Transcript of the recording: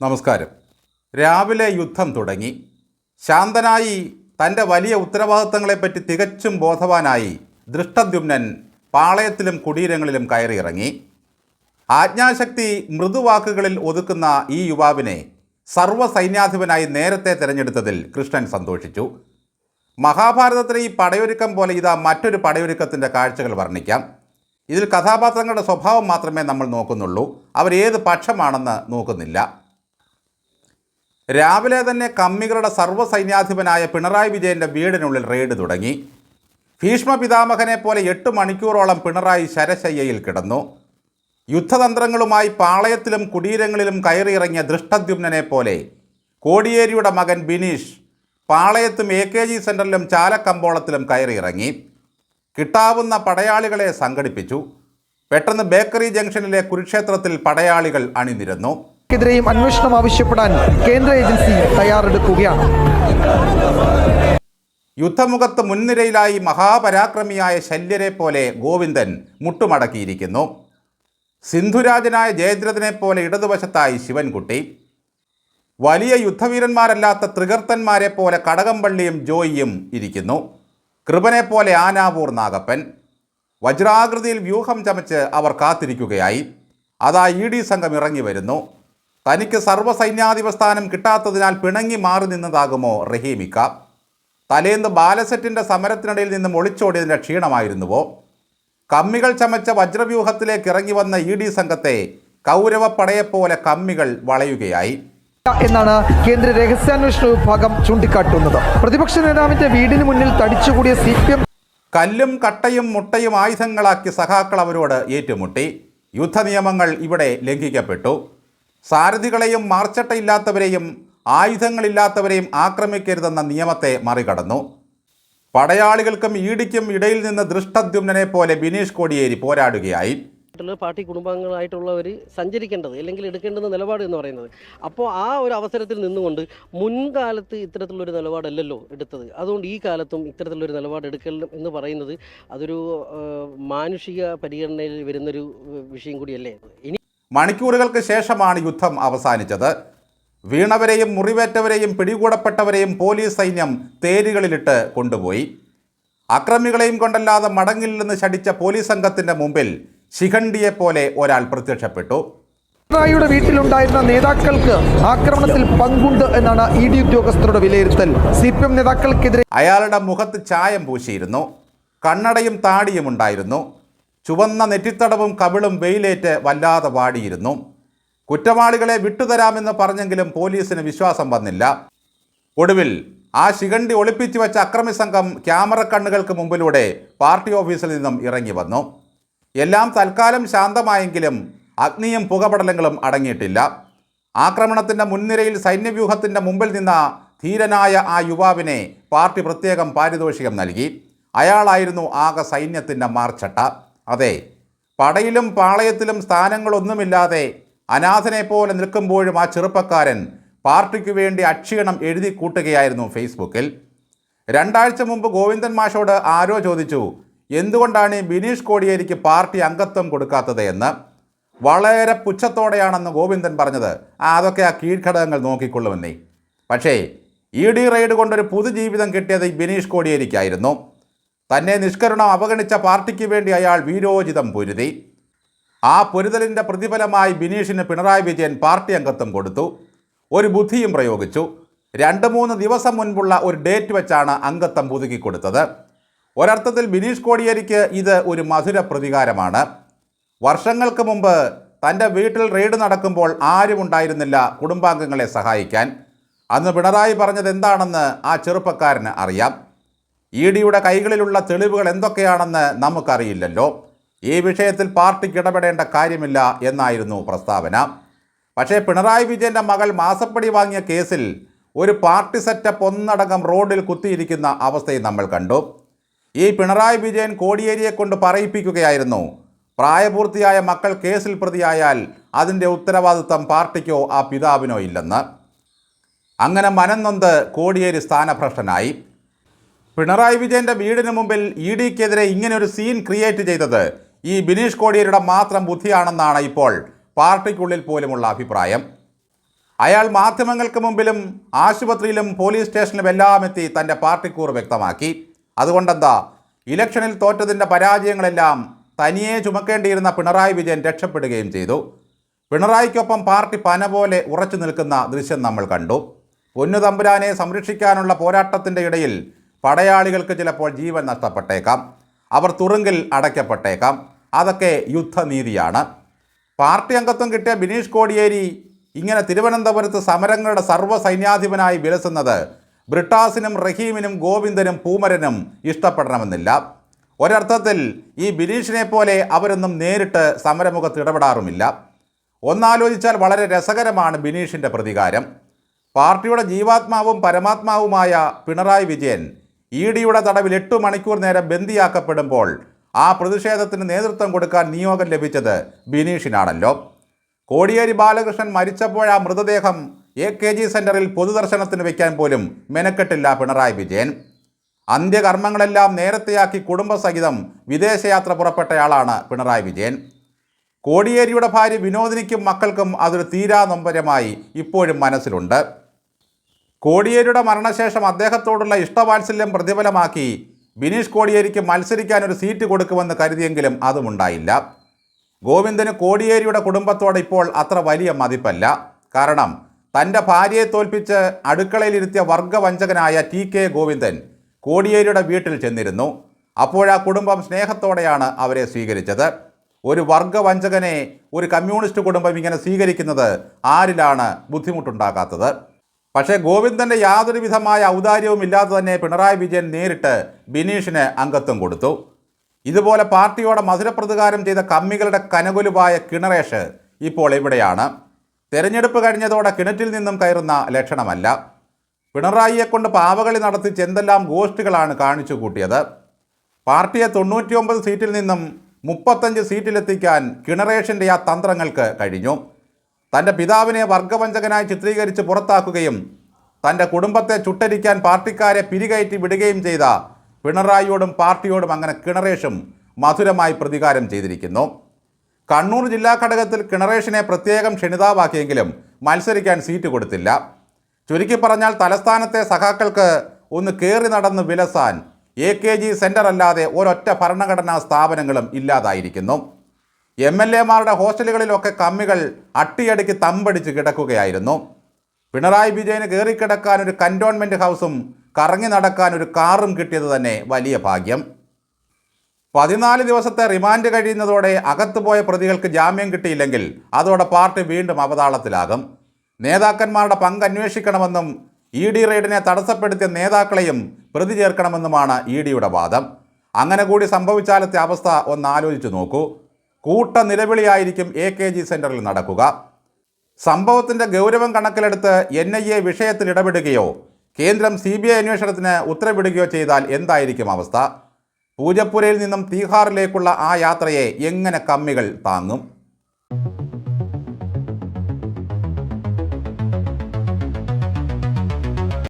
നമസ്കാരം. രാവിലെ യുദ്ധം തുടങ്ങി. ശാന്തനായി തൻ്റെ വലിയ ഉത്തരവാദിത്തങ്ങളെപ്പറ്റി തികച്ചും ബോധവാനായി ദൃഷ്ടദ്യുമ്നൻ പാളയത്തിലും കുടീരങ്ങളിലും കയറിയിറങ്ങി. ആജ്ഞാശക്തി മൃദുവാക്കുകളിൽ ഒതുക്കുന്ന ഈ യുവാവിനെ സർവ്വസൈന്യാധിപനായി നേരത്തെ തിരഞ്ഞെടുത്തതിൽ കൃഷ്ണൻ സന്തോഷിച്ചു. മഹാഭാരതത്തിലെ ഈ പടയൊരുക്കം പോലെ ഇതാ മറ്റൊരു പടയൊരുക്കത്തിൻ്റെ കാഴ്ചകൾ വർണ്ണിക്കാം. ഇതിൽ കഥാപാത്രങ്ങളുടെ സ്വഭാവം മാത്രമേ നമ്മൾ നോക്കുന്നുള്ളൂ, അവരേത് പക്ഷമാണെന്ന് നോക്കുന്നില്ല. രാവിലെ തന്നെ കമ്മികളുടെ സർവ്വസൈന്യാധിപനായ പിണറായി വിജയൻ്റെ വീടിനുള്ളിൽ റെയ്ഡ് തുടങ്ങി. ഭീഷ്മ പിതാമഹനെ പോലെ 8 മണിക്കൂറോളം പിണറായി ശരശയ്യയിൽ കിടന്നു. യുദ്ധതന്ത്രങ്ങളുമായി പാളയത്തിലും കുടീരങ്ങളിലും കയറിയിറങ്ങിയ ദൃഷ്ടദ്യുമ്നനെ പോലെ കോടിയേരിയുടെ മകൻ ബിനീഷ് പാളയത്തും AKG സെൻറ്ററിലും ചാലക്കമ്പോളത്തിലും കയറിയിറങ്ങി. കിട്ടാവുന്ന പടയാളികളെ സംഘടിപ്പിച്ചു. പെട്ടെന്ന് ബേക്കറി ജംഗ്ഷനിലെ കുരുക്ഷേത്രത്തിൽ പടയാളികൾ അണിനിരന്നു. െതിരെയും അന്വേഷണം ആവശ്യപ്പെടാൻ കേന്ദ്ര ഏജൻസി തയ്യാറെടുക്കുകയാണ്. യുദ്ധമുഖത്ത് മുൻനിരയിലായി മഹാപരാക്രമിയായ ശല്യരെ പോലെ ഗോവിന്ദൻ മുട്ടുമടക്കിയിരിക്കുന്നു. സിന്ധുരാജനായ ജയദ്രഥനെ പോലെ ഇടതുവശത്തായി ശിവൻകുട്ടി. വലിയ യുദ്ധവീരന്മാരല്ലാത്ത ത്രികർത്തന്മാരെ പോലെ കടകംപള്ളിയും ജോയിയും ഇരിക്കുന്നു. കൃപനെ പോലെ ആനാവൂർ നാഗപ്പൻ. വജ്രാകൃതിയിൽ വ്യൂഹം ചമച്ച് അവർ കാത്തിരിക്കുകയായി. അതാ ED സംഘം ഇറങ്ങി വരുന്നു. തനിക്ക് സർവ്വസൈന്യാധിപസ്ഥാനം കിട്ടാത്തതിനാൽ പിണങ്ങി മാറി നിന്നതാകുമോ റഹീമിക്ക? തലേന്ന് ബാലസെറ്റിൻ്റെ സമരത്തിനിടയിൽ നിന്നും ഒളിച്ചോടിയതിൻ്റെ ക്ഷീണമായിരുന്നുവോ? കമ്മികൾ ചമച്ച വജ്രവ്യൂഹത്തിലേക്ക് ഇറങ്ങി വന്ന ED സംഘത്തെ കൗരവപ്പടയെപ്പോലെ കമ്മികൾ വളയുകയായി എന്നാണ് കേന്ദ്ര രഹസ്യാന്വേഷണ വിഭാഗം ചൂണ്ടിക്കാട്ടുന്നത്. പ്രതിപക്ഷ നേതാവിന്റെ വീടിന് മുന്നിൽ തടിച്ചുകൂടിയ CPM കല്ലും കട്ടയും മുട്ടയും ആയുധങ്ങളാക്കി സഖാക്കൾ അവരോട് ഏറ്റുമുട്ടി. യുദ്ധനിയമങ്ങൾ ഇവിടെ ലംഘിക്കപ്പെട്ടു. സാരഥികളെയും മാർച്ചട്ടയില്ലാത്തവരെയും ആയുധങ്ങളില്ലാത്തവരെയും ആക്രമിക്കരുതെന്ന നിയമത്തെ മറികടന്നു. പടയാളികൾക്കും EDക്കും ഇടയിൽ നിന്ന് ദൃഷ്ടദ്യുമ്നനെ പോലെ ബിനീഷ് കോടിയേരി പോരാടുകയായി. പാർട്ടി കുടുംബാംഗങ്ങളായിട്ടുള്ളവർ സഞ്ചരിക്കേണ്ടത് അല്ലെങ്കിൽ എടുക്കേണ്ടുന്ന നിലപാട് എന്ന് പറയുന്നത്. അപ്പോൾ ആ ഒരു അവസരത്തിൽ നിന്നുകൊണ്ട് മുൻകാലത്ത് ഇത്തരത്തിലുള്ളൊരു നിലപാടല്ലല്ലോ എടുത്തത്. അതുകൊണ്ട് ഈ കാലത്തും ഇത്തരത്തിലുള്ളൊരു നിലപാട് എടുക്കണം എന്ന് പറയുന്നത് അതൊരു മാനുഷിക പരിഗണനയിൽ വരുന്നൊരു വിഷയം കൂടിയല്ലേ. ഇനി മണിക്കൂറുകൾക്ക് ശേഷമാണ് യുദ്ധം അവസാനിച്ചത്. വീണവരെയും മുറിവേറ്റവരെയും പിടികൂടപ്പെട്ടവരെയും പോലീസ് സൈന്യം തേരുകളിലിട്ട് കൊണ്ടുപോയി. അക്രമികളെയും കൊണ്ടല്ലാതെ മടങ്ങില്ലെന്ന് ശടിച്ച പോലീസ് സംഘത്തിൻ്റെ മുമ്പിൽ ശിഖണ്ഡിയെപ്പോലെ ഒരാൾ പ്രത്യക്ഷപ്പെട്ടു. പിണറായിയുടെ വീട്ടിലുണ്ടായിരുന്ന നേതാക്കൾക്ക് ആക്രമണത്തിൽ പങ്കുണ്ട് എന്നാണ് ED ഉദ്യോഗസ്ഥരുടെ വിലയിരുത്തൽ. CPM നേതാക്കൾക്കെതിരെ അയാളുടെ മുഖത്ത് ചായം പൂശിയിരുന്നു. കണ്ണടയും താടിയും ഉണ്ടായിരുന്നു. ചുവന്ന നെറ്റിത്തടവും കവിളും വെയിലേറ്റ് വല്ലാതെ വാടിയിരുന്നു. കുറ്റവാളികളെ വിട്ടുതരാമെന്ന് പറഞ്ഞെങ്കിലും പോലീസിന് വിശ്വാസം വന്നില്ല. ഒടുവിൽ ആ ശിഖണ്ഡി ഒളിപ്പിച്ചു വെച്ച അക്രമി സംഘം ക്യാമറ കണ്ണുകൾക്ക് മുമ്പിലൂടെ പാർട്ടി ഓഫീസിൽ നിന്നും ഇറങ്ങി വന്നു. എല്ലാം തൽക്കാലം ശാന്തമായെങ്കിലും അഗ്നിയും പുകപടലങ്ങളും അടങ്ങിയിട്ടില്ല. ആക്രമണത്തിൻ്റെ മുൻനിരയിൽ സൈന്യവ്യൂഹത്തിൻ്റെ മുമ്പിൽ നിന്ന ധീരനായ ആ യുവാവിനെ പാർട്ടി പ്രത്യേകം പാരിതോഷികം നൽകി. അയാളായിരുന്നു ആകെ സൈന്യത്തിൻ്റെ മാർച്ചട്ട. അതെ, പടയിലും പാളയത്തിലും സ്ഥാനങ്ങളൊന്നുമില്ലാതെ അനാഥനെ പോലെ നിൽക്കുമ്പോഴും ആ ചെറുപ്പക്കാരൻ പാർട്ടിക്ക് വേണ്ടി അക്ഷീണം എഴുതി കൂട്ടുകയായിരുന്നു ഫേസ്ബുക്കിൽ. 2 ആഴ്ച മുമ്പ് ഗോവിന്ദൻ മാഷോട് ആരോ ചോദിച്ചു, എന്തുകൊണ്ടാണ് ബിനീഷ് കോടിയേരിക്ക് പാർട്ടി അംഗത്വം കൊടുക്കാത്തത് എന്ന്. വളരെ പുച്ഛത്തോടെയാണെന്ന് ഗോവിന്ദൻ പറഞ്ഞത്, അതൊക്കെ ആ കീഴ്ഘടകങ്ങൾ നോക്കിക്കൊള്ളുമെന്നേ. പക്ഷേ ED റെയ്ഡ് കൊണ്ടൊരു പുതുജീവിതം കിട്ടിയത് ബിനീഷ് കോടിയേരിക്കായിരുന്നു. തന്നെ നിഷ്കരുണം അവഗണിച്ച പാർട്ടിക്ക് വേണ്ടി അയാൾ വീരോചിതം പൊരുതി. ആ പൊരുതലിൻ്റെ പ്രതിഫലമായി ബിനീഷിന് പിണറായി വിജയൻ പാർട്ടി അംഗത്വം കൊടുത്തു. ഒരു ബുദ്ധിയും പ്രയോഗിച്ചു. 2-3 ദിവസം മുൻപുള്ള ഒരു ഡേറ്റ് വെച്ചാണ് അംഗത്വം പുതുക്കിക്കൊടുത്തത്. ഒരർത്ഥത്തിൽ ബിനീഷ് കോടിയേരിക്ക് ഇത് ഒരു മധുര പ്രതികാരമാണ്. വർഷങ്ങൾക്ക് മുമ്പ് തൻ്റെ വീട്ടിൽ റെയ്ഡ് നടക്കുമ്പോൾ ആരും ഉണ്ടായിരുന്നില്ല കുടുംബാംഗങ്ങളെ സഹായിക്കാൻ. അന്ന് പിണറായി പറഞ്ഞത് എന്താണെന്ന് ആ ചെറുപ്പക്കാരന് അറിയാം. EDയുടെ കൈകളിലുള്ള തെളിവുകൾ എന്തൊക്കെയാണെന്ന് നമുക്കറിയില്ലല്ലോ. ഈ വിഷയത്തിൽ പാർട്ടിക്ക് ഇടപെടേണ്ട കാര്യമില്ല എന്നായിരുന്നു പ്രസ്താവന. പക്ഷേ പിണറായി വിജയൻ്റെ മകൾ മാസപ്പടി വാങ്ങിയ കേസിൽ ഒരു പാർട്ടി സെറ്റപ്പ് ഒന്നടങ്കം റോഡിൽ കുത്തിയിരിക്കുന്ന അവസ്ഥയും നമ്മൾ കണ്ടു. ഈ പിണറായി വിജയൻ കോടിയേരിയെ കൊണ്ട് പറയിപ്പിക്കുകയായിരുന്നു, പ്രായപൂർത്തിയായ മക്കൾ കേസിൽ പ്രതിയായാൽ അതിൻ്റെ ഉത്തരവാദിത്വം പാർട്ടിക്കോ ആ പിതാവിനോ ഇല്ലെന്ന്. അങ്ങനെ മനംനൊന്ത് കോടിയേരി സ്ഥാനഭ്രഷ്ടനായി. പിണറായി വിജയൻ്റെ വീടിന് മുമ്പിൽ EDക്കെതിരെ ഇങ്ങനെയൊരു സീൻ ക്രിയേറ്റ് ചെയ്തത് ഈ ബിനീഷ് കോടിയേരിയുടെ മാത്രം ബുദ്ധിയാണെന്നാണ് ഇപ്പോൾ പാർട്ടിക്കുള്ളിൽ പോലുമുള്ള അഭിപ്രായം. അയാൾ മാധ്യമങ്ങൾക്ക് മുമ്പിലും ആശുപത്രിയിലും പോലീസ് സ്റ്റേഷനിലും എല്ലാം എത്തി തൻ്റെ പാർട്ടിക്കൂറ് വ്യക്തമാക്കി. അതുകൊണ്ടെന്താ, ഇലക്ഷനിൽ തോറ്റതിൻ്റെ പരാജയങ്ങളെല്ലാം തനിയെ ചുമക്കേണ്ടിയിരുന്ന പിണറായി വിജയൻ രക്ഷപ്പെടുകയും ചെയ്തു. പിണറായിക്കൊപ്പം പാർട്ടി പന പോലെ ഉറച്ചു നിൽക്കുന്ന ദൃശ്യം നമ്മൾ കണ്ടു. പൊന്നു തമ്പുരാനെ സംരക്ഷിക്കാനുള്ള പോരാട്ടത്തിൻ്റെ ഇടയിൽ പടയാളികൾക്ക് ചിലപ്പോൾ ജീവൻ നഷ്ടപ്പെട്ടേക്കാം, അവർ തുറുങ്കിൽ അടയ്ക്കപ്പെട്ടേക്കാം. അതൊക്കെ യുദ്ധനീതിയാണ്. പാർട്ടി അംഗത്വം കിട്ടിയ ബിനീഷ് കോടിയേരി ഇങ്ങനെ തിരുവനന്തപുരത്ത് സമരങ്ങളുടെ സർവ്വസൈന്യാധിപനായി വിലസുന്നത് ബ്രിട്ടാസിനും റഹീമിനും ഗോവിന്ദനും പൂമരനും ഇഷ്ടപ്പെടണമെന്നില്ല. ഒരർത്ഥത്തിൽ ഈ ബിനീഷിനെ പോലെ അവരൊന്നും നേരിട്ട് സമരമുഖത്ത് ഇടപെടാറുമില്ല. ഒന്നാലോചിച്ചാൽ വളരെ രസകരമാണ് ബിനീഷിൻ്റെ പ്രതികാരം. പാർട്ടിയുടെ ജീവാത്മാവും പരമാത്മാവുമായ പിണറായി വിജയൻ EDയുടെ തടവിൽ 8 മണിക്കൂർ നേരം ബന്ദിയാക്കപ്പെടുമ്പോൾ ആ പ്രതിഷേധത്തിന് നേതൃത്വം കൊടുക്കാൻ നിയോഗം ലഭിച്ചത് ബിനീഷിനാണല്ലോ. കോടിയേരി ബാലകൃഷ്ണൻ മരിച്ചപ്പോൾ ആ മൃതദേഹം AKG സെൻറ്ററിൽ പൊതുദർശനത്തിന് വയ്ക്കാൻ പോലും മെനക്കെട്ടില്ല പിണറായി വിജയൻ. അന്ത്യകർമ്മങ്ങളെല്ലാം നേരത്തെയാക്കി കുടുംബസഹിതം വിദേശയാത്ര പുറപ്പെട്ടയാളാണ് പിണറായി വിജയൻ. കോടിയേരിയുടെ ഭാര്യ വിനോദിനിക്കും മക്കൾക്കും അതൊരു തീരാ നൊമ്പരമായി ഇപ്പോഴും മനസ്സിലുണ്ട്. കോടിയേരിയുടെ മരണശേഷം അദ്ദേഹത്തോടുള്ള ഇഷ്ടവാത്സല്യം പ്രതിഫലമാക്കി ബിനീഷ് കോടിയേരിക്ക് മത്സരിക്കാൻ ഒരു സീറ്റ് കൊടുക്കുമെന്ന് കരുതിയെങ്കിലും അതുമുണ്ടായില്ല. ഗോവിന്ദന് കോടിയേരിയുടെ കുടുംബത്തോട് ഇപ്പോൾ അത്ര വലിയ മതിപ്പല്ല. കാരണം തൻ്റെ ഭാര്യയെ തോൽപ്പിച്ച് അടുക്കളയിലിരുത്തിയ വർഗവഞ്ചകനായ TK ഗോവിന്ദൻ കോടിയേരിയുടെ വീട്ടിൽ ചെന്നിരുന്നു. അപ്പോഴാ കുടുംബം സ്നേഹത്തോടെയാണ് അവരെ സ്വീകരിച്ചത്. ഒരു വർഗവഞ്ചകനെ ഒരു കമ്മ്യൂണിസ്റ്റ് കുടുംബം ഇങ്ങനെ സ്വീകരിക്കുന്നത് ആരിലാണ് ബുദ്ധിമുട്ടുണ്ടാക്കാത്തത്? പക്ഷേ ഗോവിന്ദൻ്റെ യാതൊരു വിധമായ ഔദാര്യവും ഇല്ലാതെ തന്നെ പിണറായി വിജയൻ നേരിട്ട് ബിനീഷിന് അംഗത്വം കൊടുത്തു. ഇതുപോലെ പാർട്ടിയോടെ മധുരപ്രതികാരം ചെയ്ത കമ്മികളുടെ കനകുലുവായ കിണറേഷ് ഇപ്പോൾ എവിടെയാണ്? തെരഞ്ഞെടുപ്പ് കഴിഞ്ഞതോടെ കിണറ്റിൽ നിന്നും കയറുന്ന ലക്ഷണമല്ല. പിണറായിയെക്കൊണ്ട് പാവകളി നടത്തിച്ച് എന്തെല്ലാം ഗോഷ്ഠികളാണ് കാണിച്ചു കൂട്ടിയത്. പാർട്ടിയെ 99 സീറ്റിൽ നിന്നും 35 സീറ്റിലെത്തിക്കാൻ കിണറേഷിൻ്റെ ആ തന്ത്രങ്ങൾക്ക് കഴിഞ്ഞു. തൻ്റെ പിതാവിനെ വർഗവഞ്ചകനായി ചിത്രീകരിച്ച് പുറത്താക്കുകയും തൻ്റെ കുടുംബത്തെ ചുട്ടരിക്കാൻ പാർട്ടിക്കാരെ പിരികയറ്റി വിടുകയും ചെയ്ത പിണറായിയോടും പാർട്ടിയോടും അങ്ങനെ കിണറേഷും മധുരമായി പ്രതികാരം ചെയ്തിരിക്കുന്നു. കണ്ണൂർ ജില്ലാ ഘടകത്തിൽ കിണറേഷിനെ പ്രത്യേകം ക്ഷണിതാവാക്കിയെങ്കിലും മത്സരിക്കാൻ സീറ്റ് കൊടുത്തില്ല. ചുരുക്കി പറഞ്ഞാൽ തലസ്ഥാനത്തെ സഖാക്കൾക്ക് ഒന്ന് കയറി നടന്ന് വിലസാൻ AKG സെൻറ്റർ അല്ലാതെ ഒരൊറ്റ ഭരണഘടനാ സ്ഥാപനങ്ങളും ഇല്ലാതായിരിക്കുന്നു. MLA-മാരുടെ ഹോസ്റ്റലുകളിലൊക്കെ കമ്മികൾ അട്ടിയടിക്ക് തമ്പടിച്ച് കിടക്കുകയായിരുന്നു. പിണറായി വിജയന് കയറിക്കിടക്കാൻ ഒരു കൻ്റോൺമെൻറ്റ് ഹൗസും കറങ്ങി നടക്കാൻ ഒരു കാറും കിട്ടിയത് തന്നെ വലിയ ഭാഗ്യം. 14 ദിവസത്തെ റിമാൻഡ് കഴിയുന്നതോടെ അകത്തുപോയ പ്രതികൾക്ക് ജാമ്യം കിട്ടിയില്ലെങ്കിൽ അതോടെ പാർട്ടി വീണ്ടും അവതാളത്തിലാകും. നേതാക്കന്മാരുടെ പങ്ക് അന്വേഷിക്കണമെന്നും ED റെയ്ഡിനെ തടസ്സപ്പെടുത്തിയ നേതാക്കളെയും പ്രതി ചേർക്കണമെന്നുമാണ് EDയുടെ വാദം. അങ്ങനെ കൂടി സംഭവിച്ചാലത്തെ അവസ്ഥ ഒന്ന് ആലോചിച്ച് നോക്കൂ. കൂട്ട നിലവിളിയായിരിക്കും AKG സെൻറ്ററിൽ നടക്കുക. സംഭവത്തിൻ്റെ ഗൗരവം കണക്കിലെടുത്ത് NIA വിഷയത്തിൽ ഇടപെടുകയോ കേന്ദ്രം CBI അന്വേഷണത്തിന് ഉത്തരവിടുകയോ ചെയ്താൽ എന്തായിരിക്കും അവസ്ഥ? പൂജപ്പുരയിൽ നിന്നും തീഹാറിലേക്കുള്ള ആ യാത്രയെ എങ്ങനെ കമ്മികൾ താങ്ങും?